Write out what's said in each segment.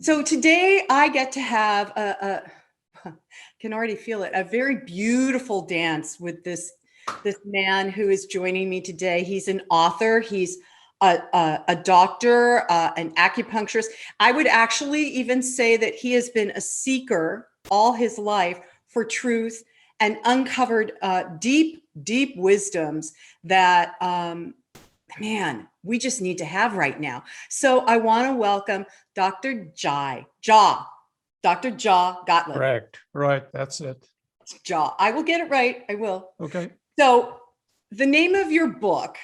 So today I get to have can already feel it, a very beautiful dance with this man who is joining me today. He's an author. He's a doctor, an acupuncturist. I would actually even say that he has been a seeker all his life for truth and uncovered deep, deep wisdoms that, man, we just need to have right now. So I want to welcome Dr. Jia Gottlieb. Correct. Right. That's it. Jia. I will get it right. I will. Okay. So the name of your book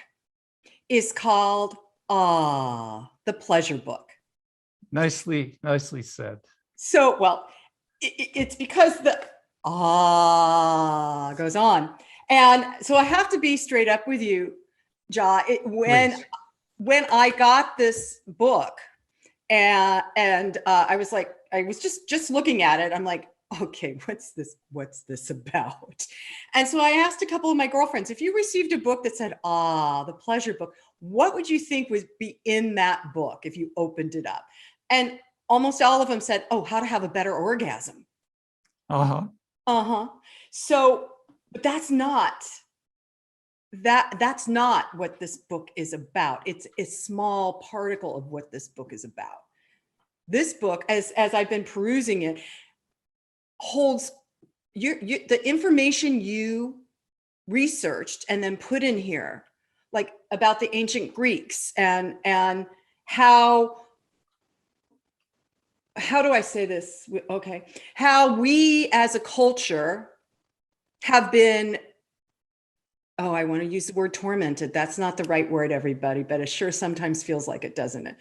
is called The Pleasure Book. Nicely said. So, well, it's because the goes on. And so I have to be straight up with you, Jia. When I got this book and I was like, I was just looking at it. I'm like, okay, what's this about? And so I asked a couple of my girlfriends, if you received a book that said, the pleasure book, what would you think would be in that book if you opened it up? And almost all of them said, oh, how to have a better orgasm. So, but that's not what this book is about. It's a small particle of what this book is about. This book, as I've been perusing it, holds the information you researched and then put in here, like about the ancient Greeks and how do I say this? Okay. How we as a culture have been, I want to use the word tormented. That's not the right word, everybody, but it sure sometimes feels like it, doesn't it?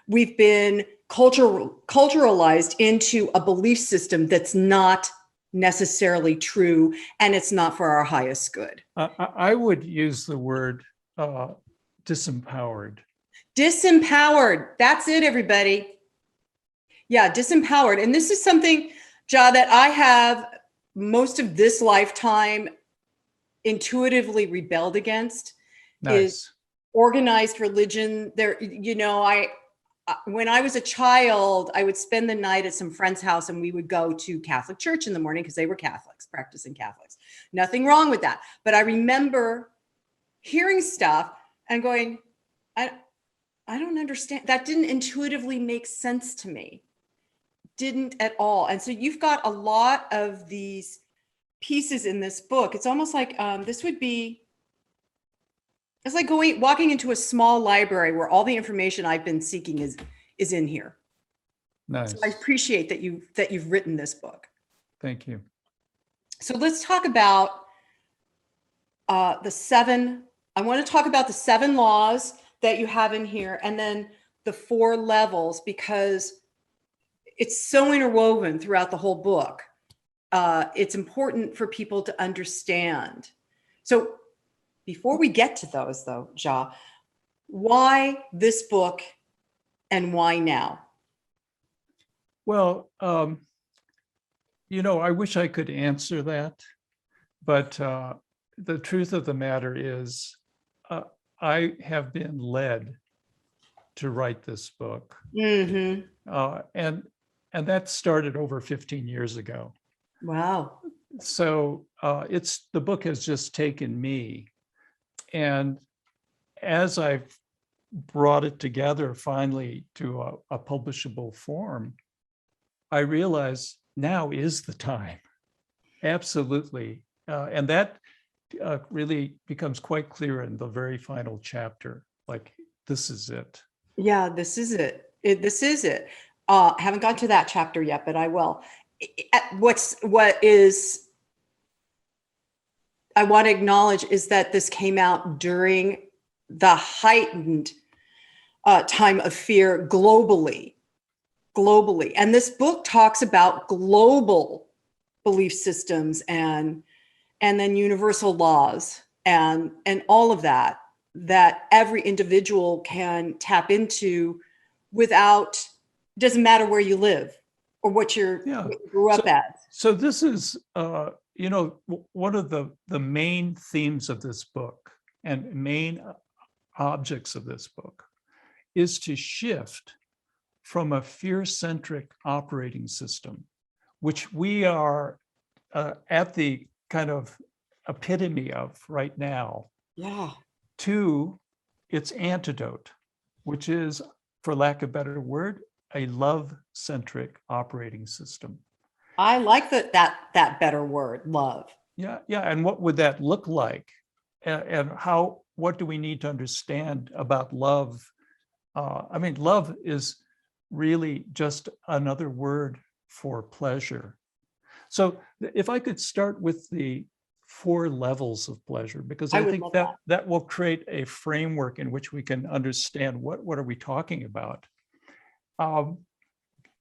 We've been culturalized into a belief system that's not necessarily true, and it's not for our highest good. I would use the word disempowered. Disempowered. That's it, everybody. Yeah, disempowered. And this is something, Jia, that I have most of this lifetime intuitively rebelled against. Nice. Is organized religion. There, when I was a child, I would spend the night at some friend's house and we would go to Catholic church in the morning because they were Catholics, practicing Catholics. Nothing wrong with that. But I remember hearing stuff and going, I don't understand. That didn't intuitively make sense to me. Didn't at all. And so you've got a lot of these pieces in this book. It's almost like it's like walking into a small library where all the information I've been seeking is in here. Nice. So I appreciate that you've written this book. Thank you. So let's talk about I want to talk about the 7 laws that you have in here, and then the 4 levels, because it's so interwoven throughout the whole book. It's important for people to understand. So before we get to those, though, Jia, why this book and why now? Well, I wish I could answer that, but the truth of the matter is I have been led to write this book. Mm-hmm. And that started over 15 years ago. Wow. So the book has just taken me. And as I've brought it together finally to a publishable form, I realize now is the time. Absolutely. And that really becomes quite clear in the very final chapter. Like, this is it. Yeah, this is it. This is it. Haven't got to that chapter yet, but I will. I want to acknowledge is that this came out during the heightened time of fear globally. And this book talks about global belief systems and then universal laws and all of that every individual can tap into without, doesn't matter where you live or what you grew up as. So this is, one of the main themes of this book and main objects of this book is to shift from a fear-centric operating system, which we are at the kind of epitome of right now, Yeah. to its antidote, which is, for lack of a better word, a love-centric operating system. I like that better word, love. Yeah, yeah. And what would that look like? And what do we need to understand about love? I mean, love is really just another word for pleasure. So if I could start with the 4 levels of pleasure, because I I would think love that that. that will create a framework in which we can understand what are we talking about.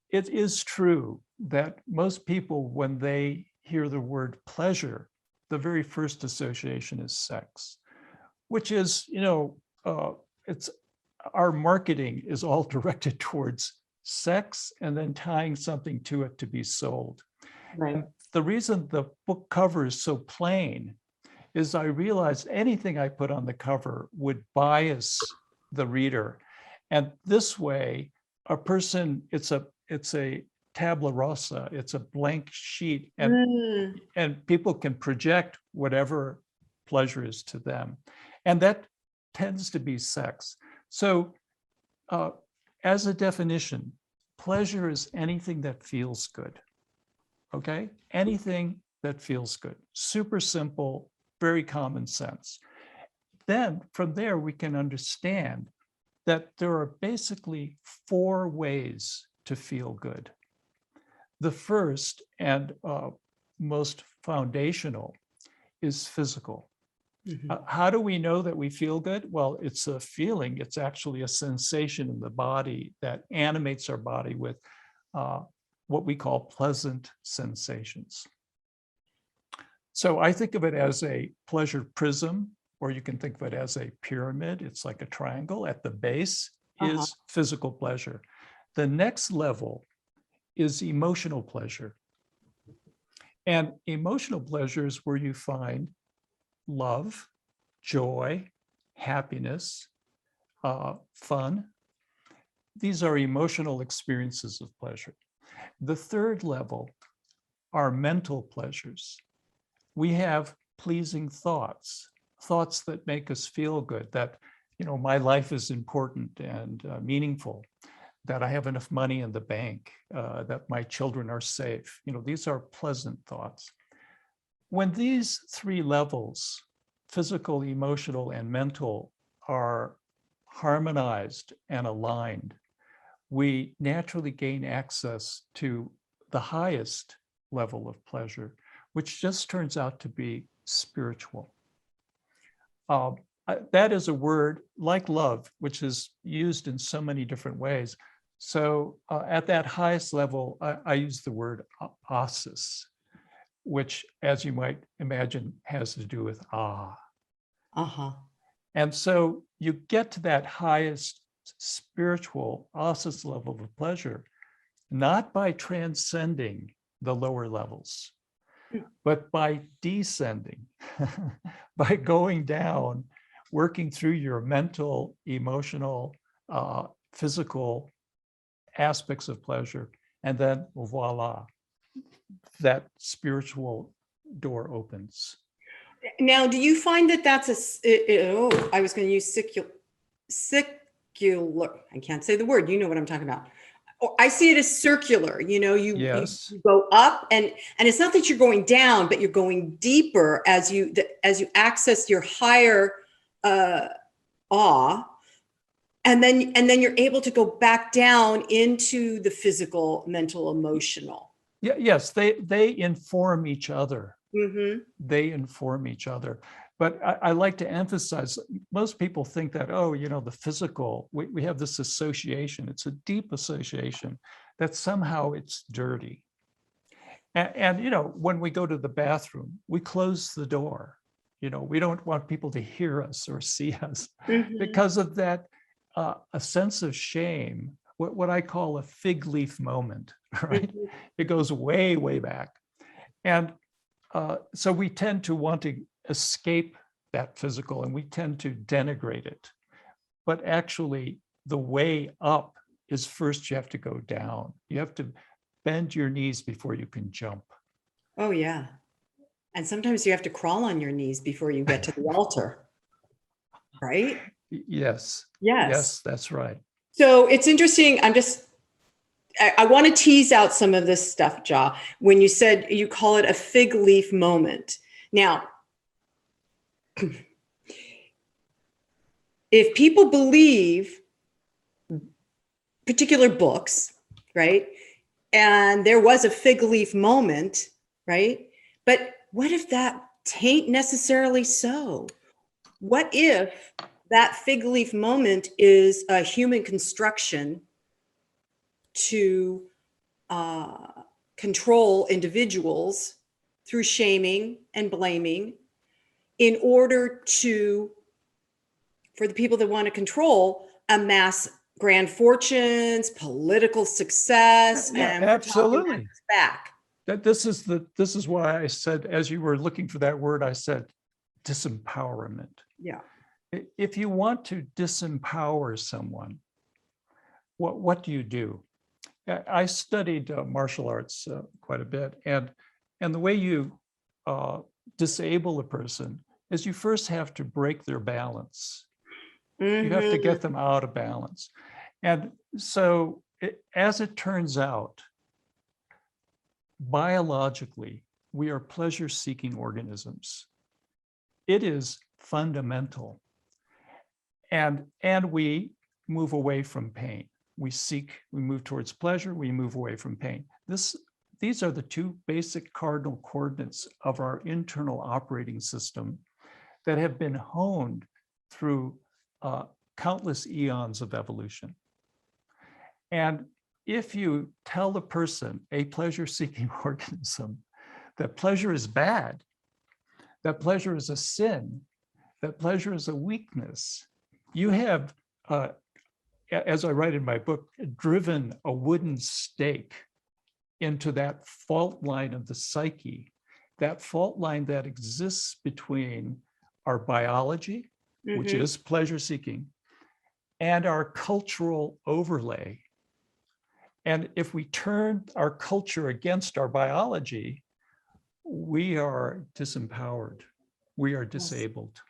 It is true that most people, when they hear the word pleasure, the very first association is sex, which is, it's our marketing is all directed towards sex and then tying something to it to be sold. Right. And the reason the book cover is so plain is I realized anything I put on the cover would bias the reader. And this way, a person, it's a tabula rasa, it's a blank sheet, and people can project whatever pleasure is to them. And that tends to be sex. So as a definition, pleasure is anything that feels good. Okay? Anything that feels good. Super simple, very common sense. Then from there, we can understand that there are basically 4 ways to feel good. The first and most foundational is physical. How do we know that we feel good? Well, it's a feeling. It's actually a sensation in the body that animates our body with what we call pleasant sensations. So I think of it as a pleasure prism, or you can think of it as a pyramid. It's like a triangle. At the base is physical pleasure. The next level is emotional pleasure. And emotional pleasure is where you find love, joy, happiness, fun. These are emotional experiences of pleasure. The third level are mental pleasures. We have pleasing thoughts, thoughts that make us feel good, that, my life is important and meaningful, that I have enough money in the bank, that my children are safe. These are pleasant thoughts. When these 3 levels, physical, emotional, and mental, are harmonized and aligned, we naturally gain access to the highest level of pleasure, which just turns out to be spiritual. That is a word like love, which is used in so many different ways. So at that highest level, I use the word asis, which, as you might imagine, has to do with ah. And so you get to that highest spiritual asis level of pleasure, not by transcending the lower levels, but by descending, by going down, working through your mental, emotional, physical aspects of pleasure, and then voila, that spiritual door opens. Now, do you find that that's I was going to use secular. I can't say the word. You know what I'm talking about. I see it as circular. Yes. You go up, and it's not that you're going down, but you're going deeper as you access your higher awe, and then you're able to go back down into the physical, mental, emotional. Yeah. Yes, they inform each other. Mm-hmm. They inform each other. But I like to emphasize, most people think that, the physical, we have this association. It's a deep association that somehow it's dirty. And when we go to the bathroom, we close the door. We don't want people to hear us or see us because of that, a sense of shame, what I call a fig leaf moment, right? It goes way, way back. And so we tend to want to escape that physical, and we tend to denigrate it. But actually, the way up is first you have to go down. You have to bend your knees before you can jump. Oh, yeah. And sometimes you have to crawl on your knees before you get to the altar, right? Yes. Yes. Yes, that's right. So it's interesting. I want to tease out some of this stuff, Jia, when you said you call it a fig leaf moment. Now, if people believe particular books, right? And there was a fig leaf moment, right? But what if that tain't necessarily so? What if that fig leaf moment is a human construction to control individuals through shaming and blaming in order to, for the people that want to control, amass grand fortunes, political success, Yeah, and we're talking absolutely. back. This is why I said, as you were looking for that word, I said disempowerment. Yeah. If you want to disempower someone, what do you do? I studied martial arts quite a bit, and the way you disable a person is you first have to break their balance. You have to get them out of balance. And so as it turns out, biologically, we are pleasure-seeking organisms. It is fundamental. And we move away from pain. We move towards pleasure, we move away from pain. These are the two basic cardinal coordinates of our internal operating system that have been honed through countless eons of evolution. And if you tell the person, a pleasure-seeking organism, that pleasure is bad, that pleasure is a sin, that pleasure is a weakness, you have, as I write in my book, driven a wooden stake into that fault line of the psyche, that fault line that exists between our biology, which is pleasure-seeking, and our cultural overlay. And if we turn our culture against our biology, we are disempowered. We are disabled.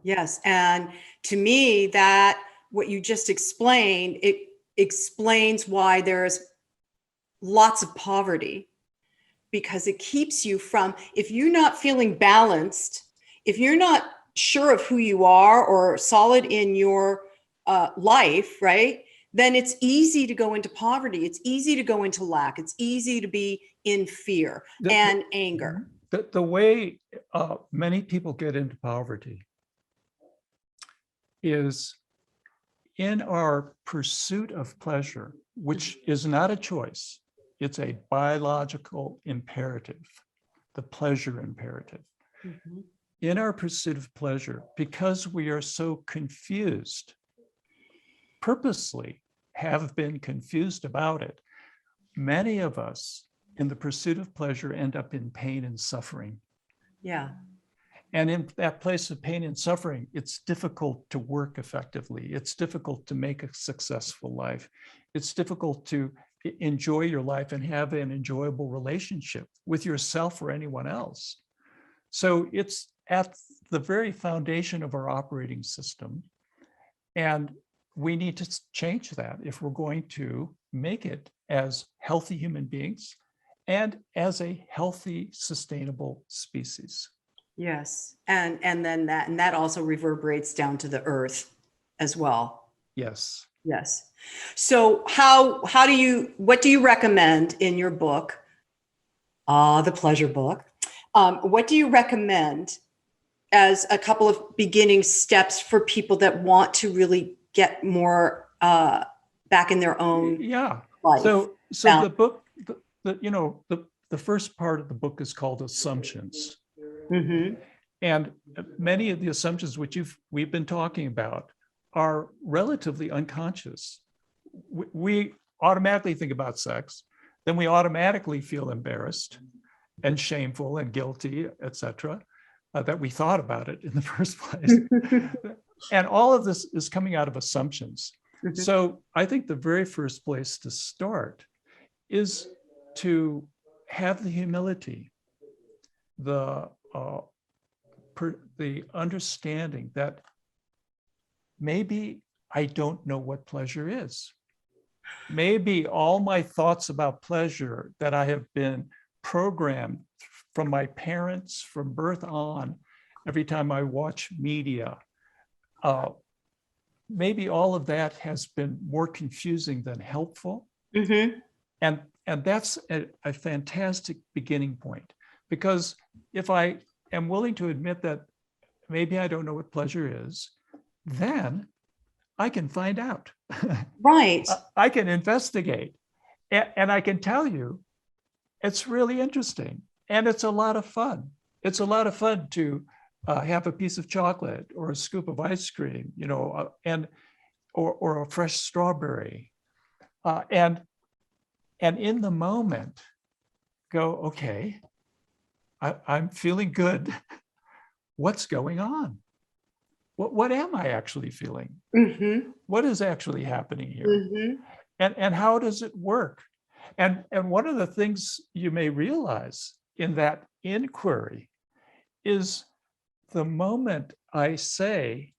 Yes. And to me, that what you just explained, it explains why there's lots of poverty, because it keeps you from, if you're not feeling balanced, if you're not sure of who you are or solid in your life, right? Then it's easy to go into poverty. It's easy to go into lack. It's easy to be in fear and anger. The way many people get into poverty is in our pursuit of pleasure, which is not a choice. It's a biological imperative, the pleasure imperative. In our pursuit of pleasure, because we are so confused, purposely have been confused about it, many of us in the pursuit of pleasure end up in pain and suffering. Yeah. And in that place of pain and suffering, it's difficult to work effectively. It's difficult to make a successful life. It's difficult to enjoy your life and have an enjoyable relationship with yourself or anyone else. So it's at the very foundation of our operating system. And we need to change that if we're going to make it as healthy human beings and as a healthy, sustainable species. Yes. And then that also reverberates down to the earth as well. Yes. Yes. So what do you recommend in your book? The pleasure book. What do you recommend as a couple of beginning steps for people that want to really get more back in their own life? So the book, the first part of the book is called Assumptions. And many of the assumptions which we've been talking about are relatively unconscious. We automatically think about sex, then we automatically feel embarrassed and shameful and guilty, etc., that we thought about it in the first place. And all of this is coming out of assumptions. So I think the very first place to start is to have the humility, the understanding that maybe I don't know what pleasure is. Maybe all my thoughts about pleasure that I have been programmed from my parents from birth on, every time I watch media, maybe all of that has been more confusing than helpful. And that's a fantastic beginning point, because if I am willing to admit that maybe I don't know what pleasure is, then I can find out. Right. I can investigate, and I can tell you it's really interesting, and it's a lot of fun. It's a lot of fun to have a piece of chocolate or a scoop of ice cream, you know, or a fresh strawberry, and in the moment, go, okay, I'm feeling good. What's going on? What am I actually feeling? What is actually happening here? And how does it work? And one of the things you may realize in that inquiry is the moment I say,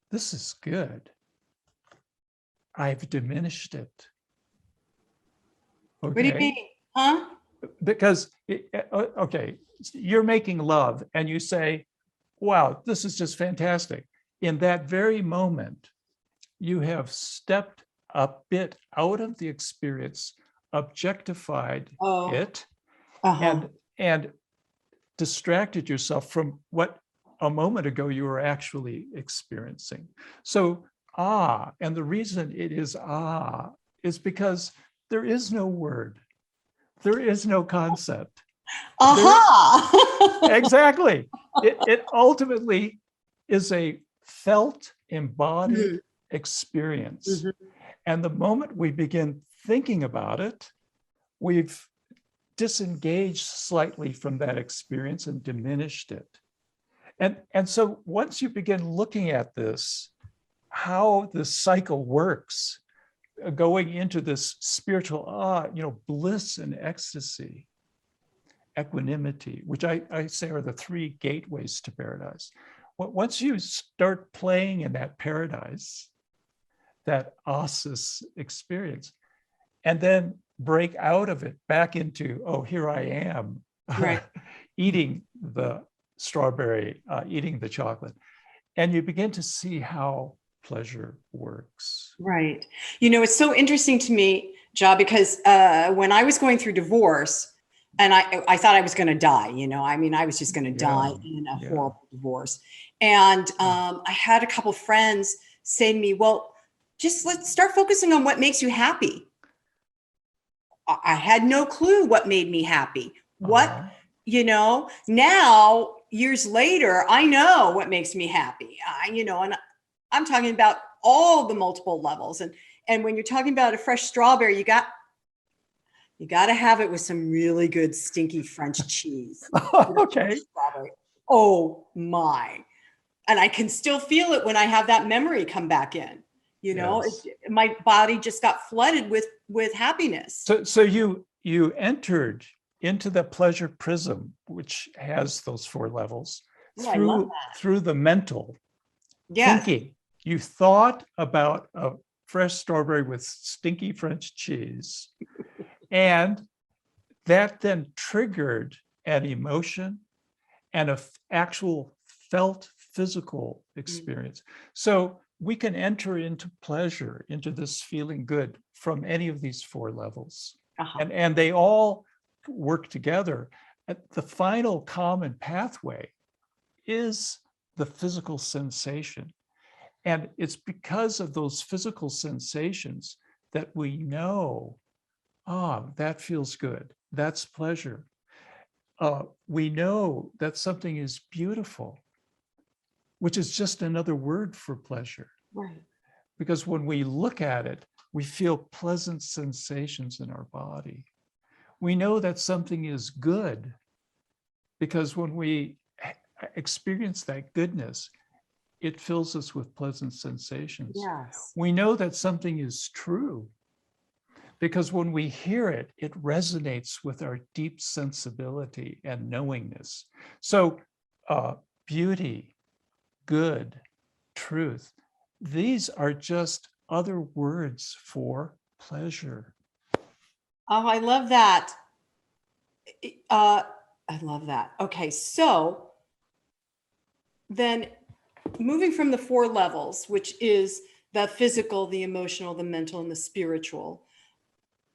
this is good, I've diminished it. Okay. What do you mean? Huh? Because, okay, you're making love and you say, wow, this is just fantastic. In that very moment, you have stepped a bit out of the experience, objectified it, and distracted yourself from what a moment ago you were actually experiencing. So, and the reason it is because there is no word. There is no concept. Exactly. It ultimately is a felt, embodied experience. And the moment we begin thinking about it, we've disengaged slightly from that experience and diminished it. And so once you begin looking at this, how the cycle works, going into this spiritual bliss and ecstasy, equanimity, which I say are the three gateways to paradise. Once you start playing in that paradise, that oasis experience, and then break out of it back into, here I am, right. Eating the strawberry, eating the chocolate, and you begin to see how pleasure works. Right. You know, it's so interesting to me, Jia, because when I was going through divorce, and I thought I was going to die, you know, I mean, I was just going to die in a horrible divorce. And I had a couple friends say to me, well, just let's start focusing on what makes you happy. I had no clue what made me happy. What, you know, now years later, I know what makes me happy. And I'm talking about all the multiple levels. And when you're talking about a fresh strawberry, you got to have it with some really good stinky French cheese. Okay. Oh my. And I can still feel it when I have that memory come back in. You know, my body just got flooded with happiness. So you entered into the pleasure prism, which has those 4 levels, through the mental thinking. You thought about a fresh strawberry with stinky French cheese. And that then triggered an emotion and an actual felt physical experience. So we can enter into pleasure, into this feeling good from any of these 4 levels. And they all work together. The final common pathway is the physical sensation. And it's because of those physical sensations that we know, that feels good. That's pleasure. We know that something is beautiful, which is just another word for pleasure. Right. Because when we look at it, we feel pleasant sensations in our body. We know that something is good because when we experience that goodness, it fills us with pleasant sensations. Yes. We know that something is true because when we hear it, it resonates with our deep sensibility and knowingness. So beauty, good, truth, these are just other words for pleasure. Oh, I love that. I love that. Okay, so then moving from the 4 levels, which is the physical, the emotional, the mental, and the spiritual,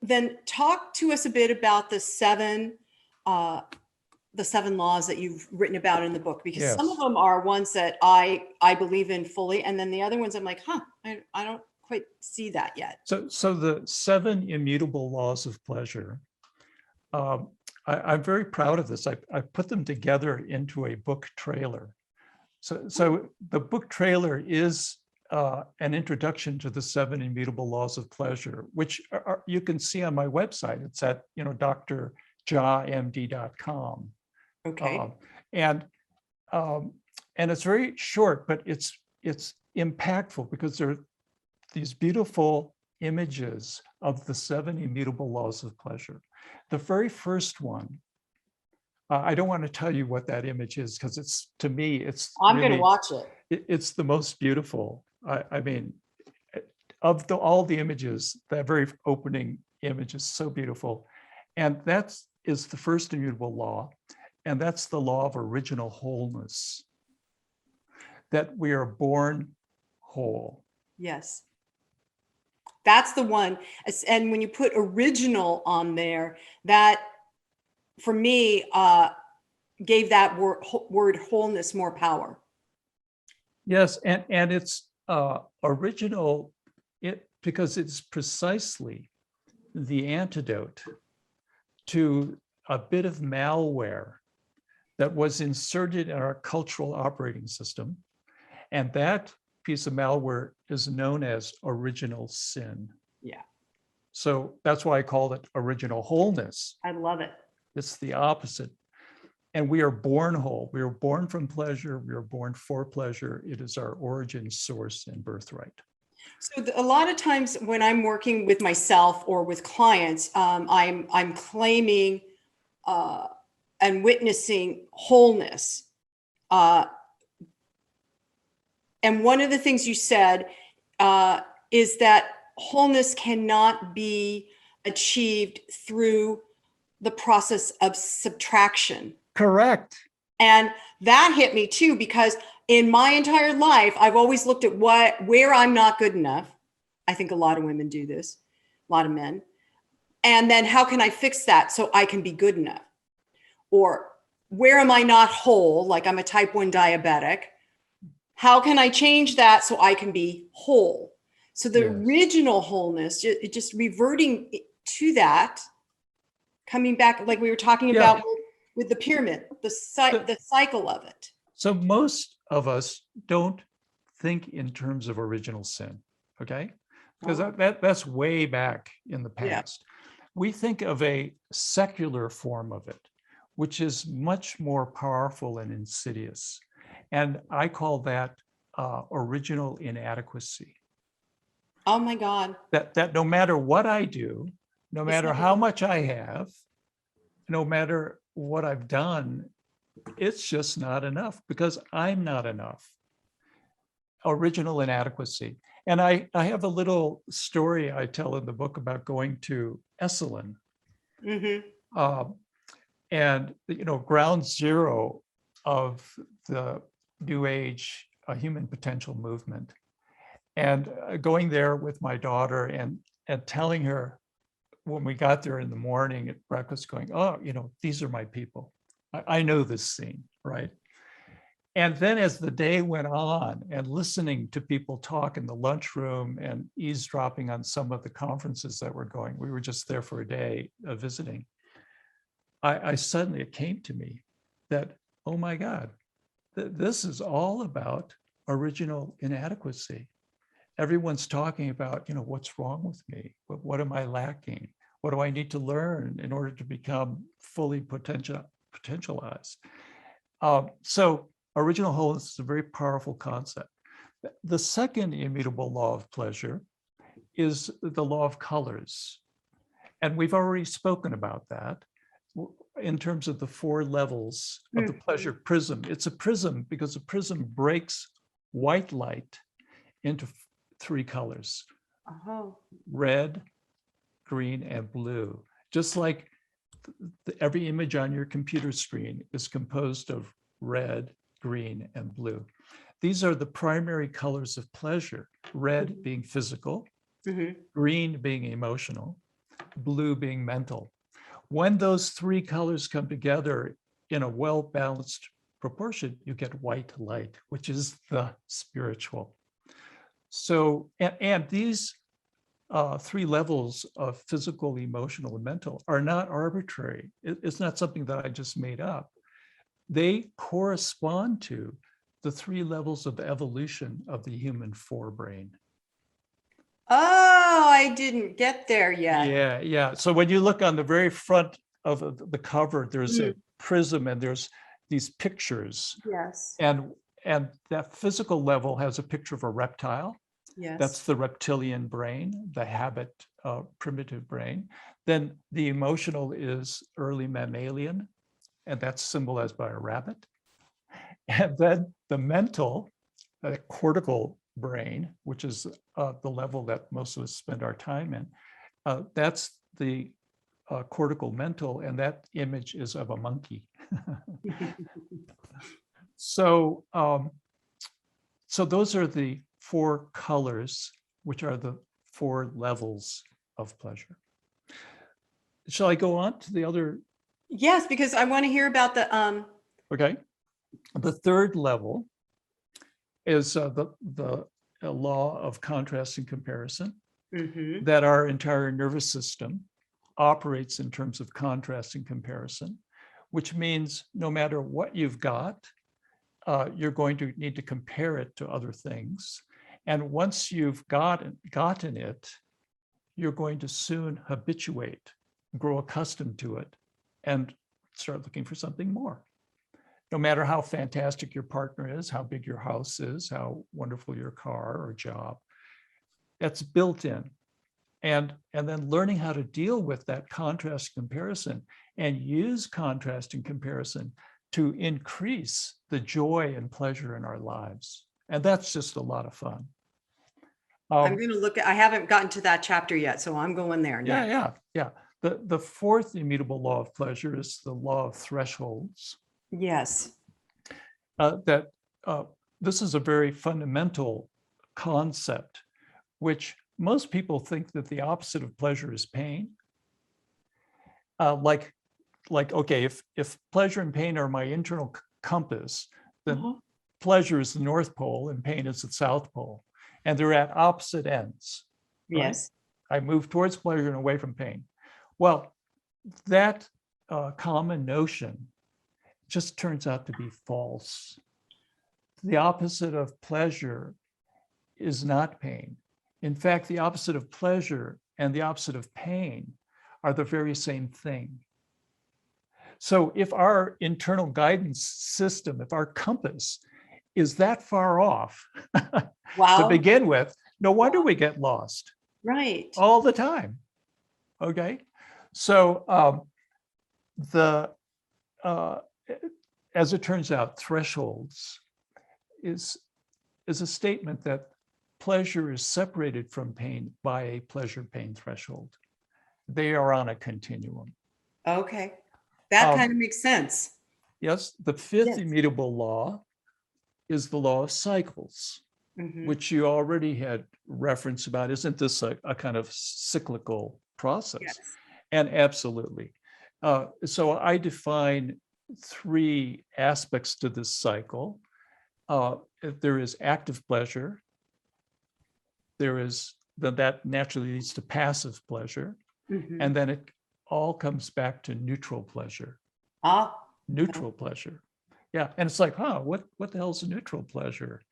then talk to us a bit about the 7 laws that you've written about in the book, because some of them are ones that I believe in fully, and then the other ones I'm like, I don't quite see that yet. So the 7 immutable laws of pleasure, I'm very proud of this. I put them together into a book trailer. So the book trailer is an introduction to the 7 immutable laws of pleasure, which you can see on my website. It's at drjamd.com. Okay. And it's very short, but it's impactful because there are these beautiful images of the 7 immutable laws of pleasure. The very first one, I don't want to tell you what that image is because it's, to me, it's I'm really, going to watch it. It's the most beautiful. I mean, of all the images, that very opening image is so beautiful. And that is the first immutable law. And that's the law of original wholeness, that we are born whole. Yes. That's the one. And when you put original on there, that for me gave that word wholeness more power. Yes, and it's original because it's precisely the antidote to a bit of malware that was inserted in our cultural operating system. And that piece of malware is known as original sin. Yeah. So that's why I called it original wholeness. I love it. It's the opposite. And we are born whole. We are born from pleasure. We are born for pleasure. It is our origin, source, and birthright. So a lot of times when I'm working with myself or with clients, I'm claiming and witnessing wholeness. And one of the things you said is that wholeness cannot be achieved through the process of subtraction. Correct. And that hit me too, because in my entire life, I've always looked at where I'm not good enough. I think a lot of women do this, a lot of men. And then how can I fix that so I can be good enough? Or where am I not whole? Like I'm a type 1 diabetic. How can I change that so I can be whole? So the original wholeness, just reverting to that, coming back, like we were talking about with the pyramid, the cycle of it. So most of us don't think in terms of original sin, okay? Because that's way back in the past. Yeah. We think of a secular form of it, which is much more powerful and insidious. And I call that original inadequacy. Oh my God. That no matter what I do, no matter how much I have, no matter what I've done, it's just not enough because I'm not enough. Original inadequacy. And I have a little story I tell in the book about going to Esalen. Mm-hmm. And, ground zero of the New Age human potential movement. And going there with my daughter and telling her when we got there in the morning at breakfast, going, oh, these are my people. I know this scene, right? And then as the day went on and listening to people talk in the lunchroom and eavesdropping on some of the conferences that were going, we were just there for a day visiting. I suddenly, it came to me that, oh my God, this is all about original inadequacy. Everyone's talking about, what's wrong with me? What am I lacking? What do I need to learn in order to become fully potentialized? So original wholeness is a very powerful concept. The second immutable law of pleasure is the law of colors. And we've already spoken about that in terms of the 4 levels of the pleasure prism. It's a prism because a prism breaks white light into 3 colors: red, green, and blue. Just like every image on your computer screen is composed of red, green, and blue. These are the primary colors of pleasure: red being physical, green being emotional, blue being mental. When those 3 colors come together in a well-balanced proportion, you get white light, which is the spiritual. So, and these 3 levels of physical, emotional, and mental are not arbitrary. It's not something that I just made up. They correspond to the 3 levels of evolution of the human forebrain. Oh, I didn't get there yet. Yeah. So when you look on the very front of the cover, there's a prism and there's these pictures. Yes. And that physical level has a picture of a reptile. Yes. That's the reptilian brain, the habit, primitive brain. Then the emotional is early mammalian, and that's symbolized by a rabbit. And then the mental, cortical brain, which is the level that most of us spend our time in, that's the cortical mental, and that image is of a monkey. So, so those are the 4 colors, which are the 4 levels of pleasure. Shall I go on to the other? Yes, because I want to hear about the Okay. The 3rd level is the law of contrast and comparison, that our entire nervous system operates in terms of contrast and comparison, which means no matter what you've got, you're going to need to compare it to other things. And once you've gotten it, you're going to soon habituate, grow accustomed to it, and start looking for something more. No matter how fantastic your partner is, how big your house is, how wonderful your car or job, that's built in. And then learning how to deal with that contrast comparison and use contrast and comparison to increase the joy and pleasure in our lives. And that's just a lot of fun. I'm going to look at, I haven't gotten to that chapter yet, so I'm going there now. Yeah. The 4th immutable law of pleasure is the law of thresholds. Yes. This is a very fundamental concept, which most people think that the opposite of pleasure is pain. Like, okay, if pleasure and pain are my internal compass, then pleasure is the North Pole and pain is the South Pole. And they're at opposite ends. Yes. Right? I move towards pleasure and away from pain. Well, that common notion just turns out to be false. The opposite of pleasure is not pain. In fact, the opposite of pleasure and the opposite of pain are the very same thing. So if our internal guidance system, if our compass is that far off to begin with, no wonder we get lost. Right. All the time. Okay. So as it turns out, thresholds is a statement that pleasure is separated from pain by a pleasure-pain threshold. They are on a continuum. Okay. That kind of makes sense. Yes. The 5th immutable law is the law of cycles, which you already had reference about. Isn't this a kind of cyclical process? Yes. And absolutely. So I define 3 aspects to this cycle. There is active pleasure. There is, then that naturally leads to passive pleasure. And then it all comes back to neutral pleasure. Neutral pleasure. Yeah. And it's like, what the hell is a neutral pleasure?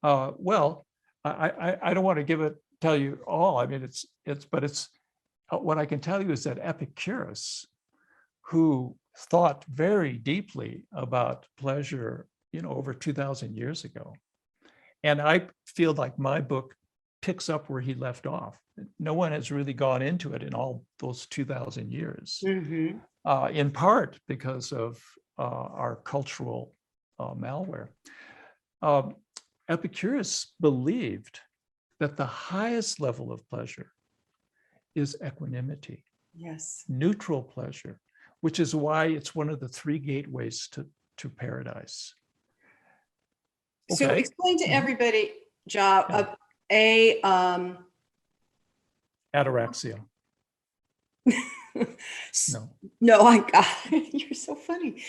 Well, I don't want to tell you all. I mean, but what I can tell you is that Epicurus, who thought very deeply about pleasure, over 2,000 years ago, And I feel like my book picks up where he left off. No one has really gone into it in all those 2,000 years, in part because of our cultural malware. Epicurus believed that the highest level of pleasure is equanimity, Yes. neutral pleasure, which is why it's one of the three gateways to paradise. So Okay. explain to everybody, Jia, Ataraxia. No. No, I got you're so funny.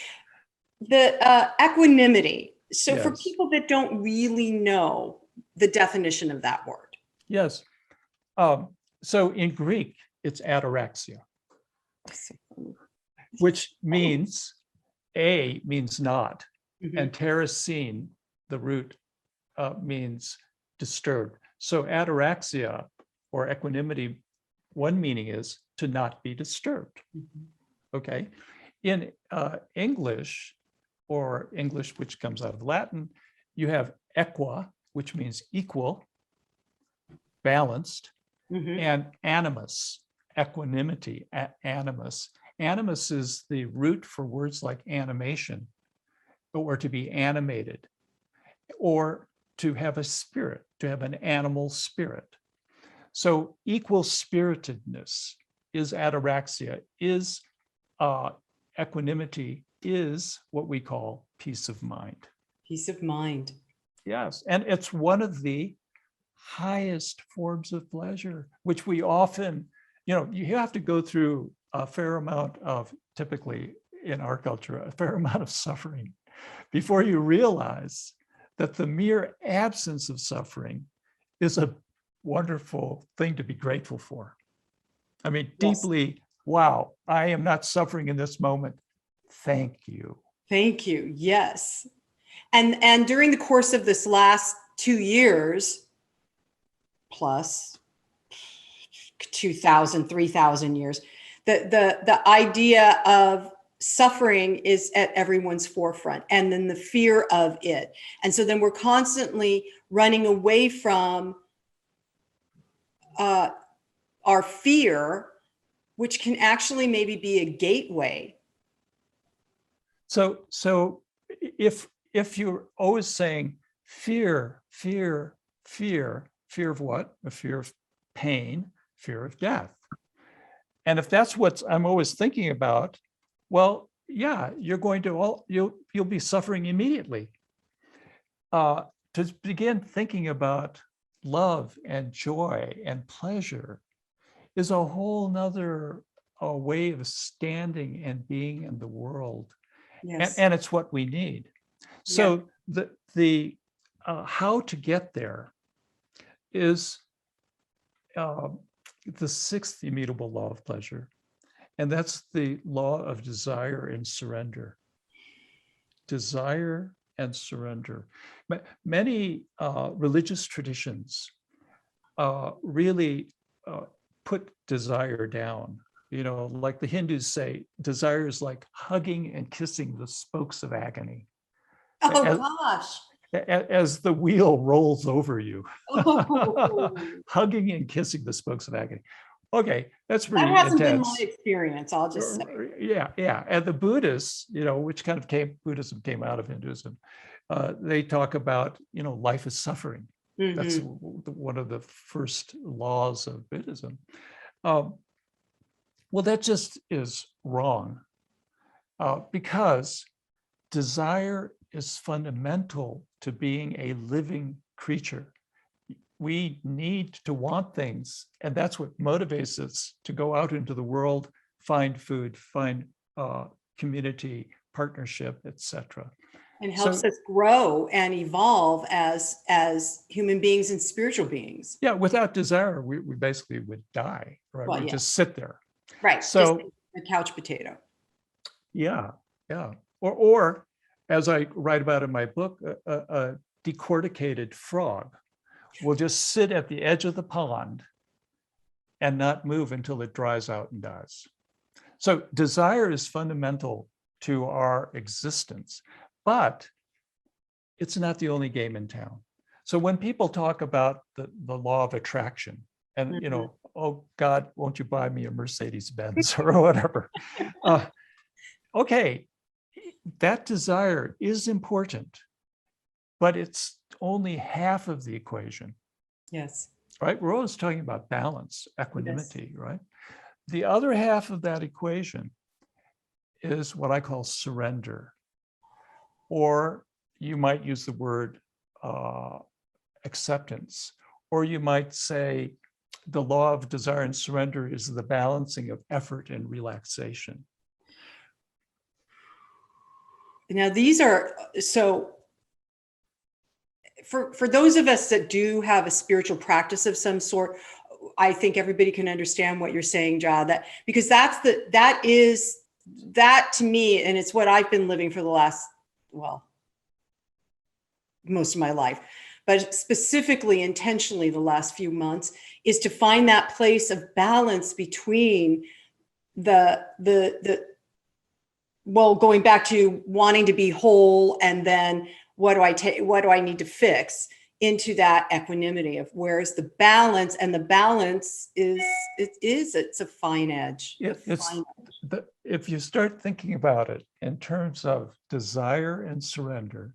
The equanimity. So for Yes. people that don't really know the definition of that word. Yes. So in Greek, it's ataraxia, which means a means not, and terracine, the root, means disturbed. So ataraxia or equanimity, one meaning is to not be disturbed. Okay. In English, or English which comes out of Latin, you have equa, which means equal, balanced, and animus, equanimity, animus. Animus is the root for words like animation, or to be animated, or to have a spirit, to have an animal spirit. So equal spiritedness is ataraxia, is equanimity, is what we call peace of mind. Peace of mind. Yes, and it's one of the highest forms of pleasure, which we often, you have to go through a fair amount of, typically in our culture, a fair amount of suffering before you realize that the mere absence of suffering is a wonderful thing to be grateful for. I mean, deeply, wow, I am not suffering in this moment. Thank you. Thank you. Yes. And during the course of this last 2 years, plus 2,000, 3,000 years, the idea of suffering is at everyone's forefront, and then the fear of it. And so then we're constantly running away from our fear, which can actually maybe be a gateway. So if you're always saying fear, fear, fear, fear of what? A fear of pain, fear of death. And if that's what I'm always thinking about, well, yeah, you'll be suffering immediately. To begin thinking about love and joy and pleasure is a whole nother way of standing and being in the world. Yes. And it's what we need. So the how to get there is the sixth immutable law of pleasure. And that's the law of desire and surrender. Desire and surrender. Many religious traditions really put desire down. Like the Hindus say, desire is like hugging and kissing the spokes of agony. Oh, gosh. As the wheel rolls over you. Oh. Hugging and kissing the spokes of agony. Okay, that's pretty That hasn't intense. been my experience, I'll just say. Yeah. And the Buddhists, which kind of Buddhism came out of Hinduism, they talk about, life is suffering. That's one of the first laws of Buddhism. Well, that just is wrong, because desire is fundamental to being a living creature. We need to want things, and that's what motivates us to go out into the world, find food, find community, partnership, etc. And helps us grow and evolve as human beings and spiritual beings. Yeah, without desire, we basically would die, right? Well, we just sit there. Right. So just a couch potato. Yeah. Or as I write about in my book, a decorticated frog will just sit at the edge of the pond and not move until it dries out and dies. So desire is fundamental to our existence, but it's not the only game in town. So when people talk about the law of attraction and, you know, oh God, won't you buy me a Mercedes Benz or whatever? Okay, that desire is important, but it's only half of the equation, Yes. right? We're always talking about balance, Yes. equanimity, right? The other half of that equation is what I call surrender, or you might use the word acceptance, or you might say the law of desire and surrender is the balancing of effort and relaxation. Now, these are, so for those of us that do have a spiritual practice of some sort, I think everybody can understand what you're saying, Jia, that because that to me, and it's what I've been living for the last, well, most of my life, but specifically intentionally the last few months, is to find that place of balance between well, going back to wanting to be whole, and then what do I need to fix, into that equanimity of where's the balance. And the balance it's a fine edge. If you start thinking about it in terms of desire and surrender,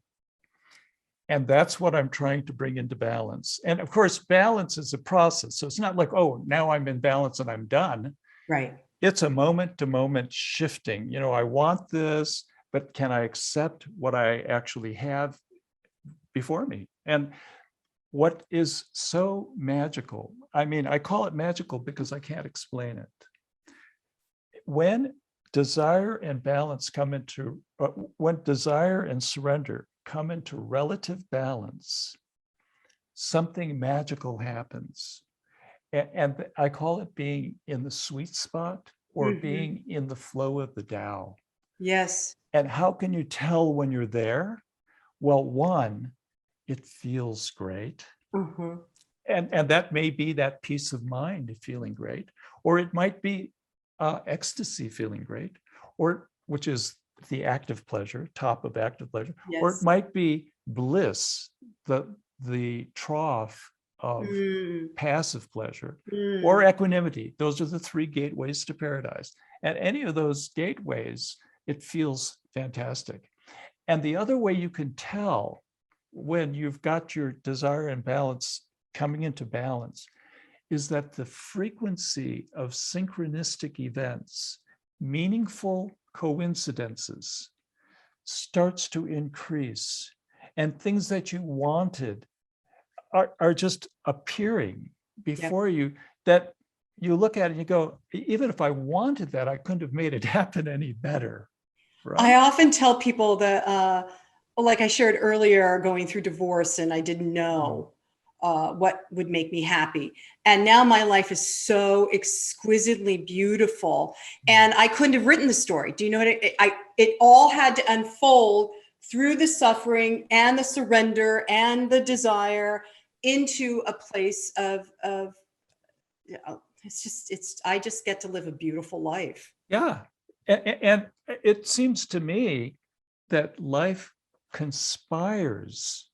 and that's what I'm trying to bring into balance. And of course, balance is a process. So it's not like, oh, now I'm in balance and I'm done. Right. It's a moment to moment shifting. You know, I want this, but can I accept what I actually have before me? And what is so magical, I mean, I call it magical because I can't explain it. When desire and balance come into, when desire and surrender come into relative balance, something magical happens. And I call it being in the sweet spot, or being in the flow of the Tao. Yes. And how can you tell when you're there? Well, one, it feels great. And that may be that peace of mind feeling great, or it might be ecstasy feeling great, or which is the active pleasure, top of active pleasure, Yes. or it might be bliss, the trough of passive pleasure, or equanimity. Those are the three gateways to paradise. At any of those gateways, it feels fantastic. And the other way you can tell when you've got your desire and balance coming into balance is that the frequency of synchronistic events, meaningful coincidences, starts to increase, and things that you wanted are just appearing before you, that you look at it and you go, even if I wanted that, I couldn't have made it happen any better. Right? I often tell people that, like I shared earlier, going through divorce, and I didn't know what would make me happy. And now my life is so exquisitely beautiful, and I couldn't have written the story. Do you know what it all had to unfold through the suffering and the surrender and the desire into a place of you know, I just get to live a beautiful life. Yeah. And it seems to me that life conspires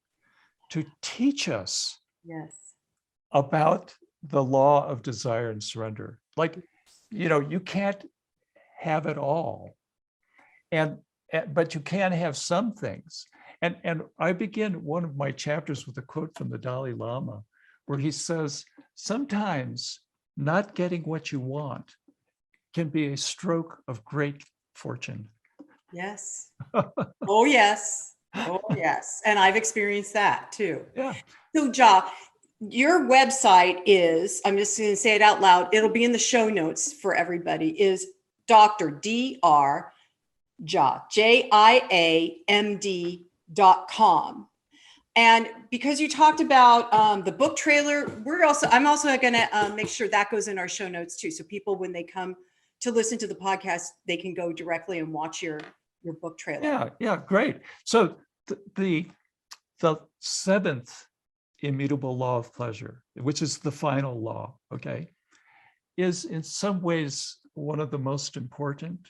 to teach us about the law of desire and surrender. Like, you know, you can't have it all, but you can have some things. And I begin one of my chapters with a quote from the Dalai Lama, where he says, sometimes not getting what you want can be a stroke of great fortune. Yes. Oh, yes. Oh, yes. And I've experienced that too. Yeah. So, Jia, your website is, I'm just going to say it out loud, it'll be in the show notes for everybody, is Dr. Dr. Jia, JIAMD.com. And because you talked about the book trailer, I'm also going to make sure that goes in our show notes too. So people, when they come to listen to the podcast, they can go directly and watch your book trailer. Yeah, great. So the seventh immutable law of pleasure, which is the final law, okay, is in some ways one of the most important.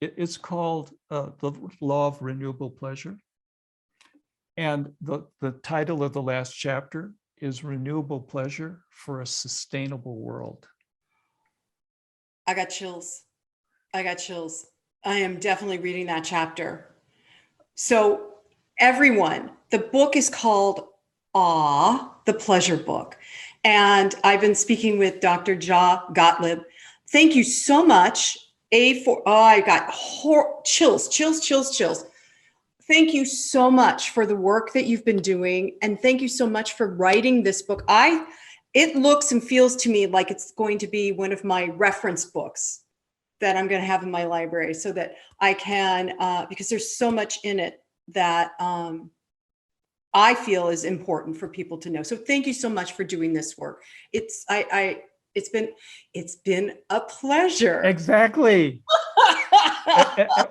It's called the law of renewable pleasure. And the title of the last chapter is Renewable Pleasure for a Sustainable World. I got chills. I got chills. I am definitely reading that chapter. So everyone, the book is called The Pleasure Book. And I've been speaking with Dr. Jia Gottlieb. Thank you so much. I got chills. Thank you so much for the work that you've been doing. And thank you so much for writing this book. It looks and feels to me like it's going to be one of my reference books that I'm going to have in my library so that I can, because there's so much in it that I feel is important for people to know. So thank you so much for doing this work. It's been a pleasure. Exactly.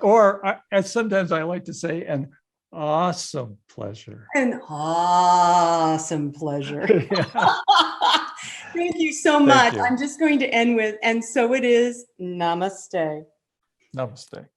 Or as sometimes I like to say, an awesome pleasure. An awesome pleasure. Yeah. Thank you so much. you. I'm just going to end with, and so it is, namaste. Namaste.